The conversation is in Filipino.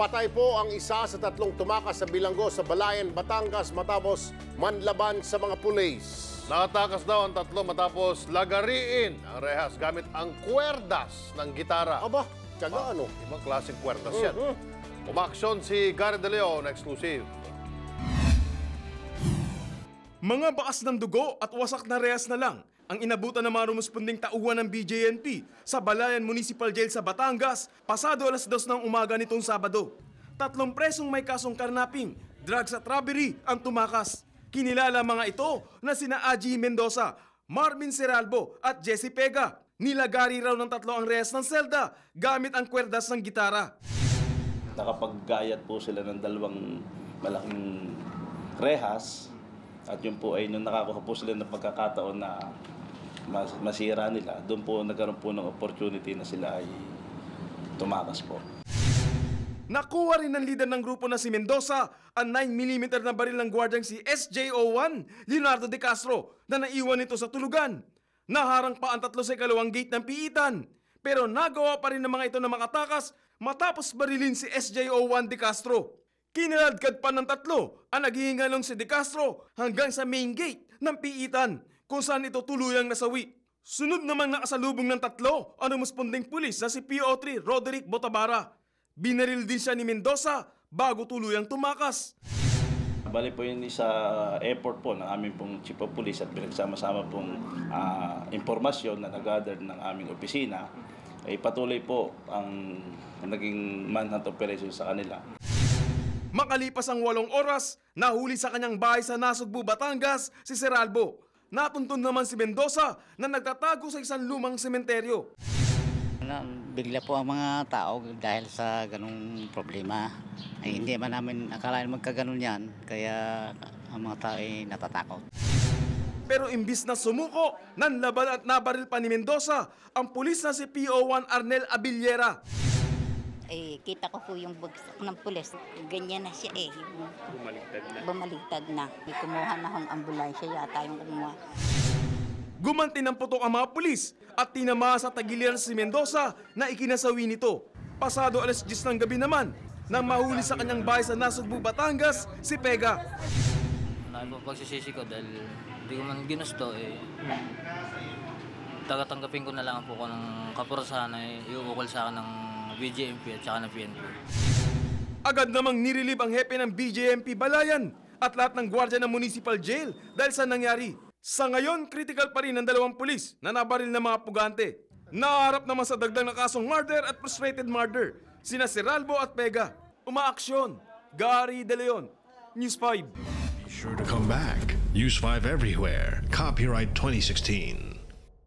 Patay po ang isa sa tatlong tumakas sa bilanggo sa Balayan, Batangas matapos manlaban sa mga pulis. Nakatakas daw ang tatlo matapos lagariin ang rehas gamit ang kwerdas ng gitara. Aba, tiyaga ano? Ibang klaseng kwerdas yan. Umaksyon si Gary De Leon, exclusive. Mga bakas ng dugo at wasak na rehas na lang ang inabutan ng mga rumuspunding tauhan ng BJNP sa Balayan Municipal Jail sa Batangas pasado alas 2 ng umaga nitong Sabado. 3 presong may kasong karnaping, drugs at robbery ang tumakas. Kinilala mga ito na sina Aji Mendoza, Marvin Seralbo at Jesse Pega. Nilagari raw ng tatlo ang rehas ng selda gamit ang kwerdas ng gitara. Nakapaggayat po sila ng dalawang malaking rehas at yun po ay nung nakakuha po sila ng pagkakataon na masira nila, doon po nagkaroon po ng opportunity na sila ay tumakas po. Nakuha rin ng leader ng grupo na si Mendoza ang 9mm na baril ng gwardyang si SJO1 Leonardo De Castro na naiwan nito sa tulugan. Naharang pa ang tatlo sa ikalawang gate ng piitan. Pero nagawa pa rin ng mga ito na makatakas matapos barilin si SJO1 De Castro. Kinaladkad pa ng tatlo ang naghihingalong si De Castro hanggang sa main gate ng piitan kung saan ito tuluyang nasawi. Sunod namang nakasalubong ng tatlo ang rumusponding pulis na si PO3 Roderick Botabara. Binaril din siya ni Mendoza bago tuluyang tumakas. Bali po yun sa airport po ng aming pong chief of police at pinagsama-sama pong impormasyon na nag-gather ng aming opisina ay patuloy po ang naging manhunt operation sa kanila. Makalipas ang 8 oras, nahuli sa kanyang bahay sa Nasugbu, Batangas si Seralbo. Natuntun naman si Mendoza na nagtatago sa isang lumang sementeryo. Bigla po ang mga tao dahil sa ganung problema. Ay, hindi man namin akalain magkaganon yan, kaya ang mga tao ay natatakot. Pero imbis na sumuko, nanlaban at nabaril pa ni Mendoza ang pulis na si PO1 Arnel Abillera. Kita ko po yung bagsak ng pulis. Ganyan na siya eh. Bumaligtad na. Kumuha na hong ambulansya yata yung kumuha. Gumanti ng putok ang mga pulis at tinama sa tagiliran si Mendoza na ikinasawi nito. Pasado alas 10 ng gabi naman, nang mahuli sa kanyang bahay sa Nasugbu, Batangas, si Pega. Pagsisisi ko dahil hindi ko man ginusto tagatanggapin ko na lang po ko ng kapurusahan na iuukol sa akin ng BJMP at saka ng PNP. Agad namang nirilib ang hepe ng BJMP Balayan at lahat ng gwardya ng municipal jail dahil sa nangyari. Sa ngayon, critical pa rin ang dalawang pulis na nabaril ng mga pugante. Naharap naman sa dagdag na kasong murder at frustrated murder, sina Seralbo at Pega. Umaaksyon, Gary De Leon, News 5. Be sure to come back. Use 5 everywhere. Copyright 2016.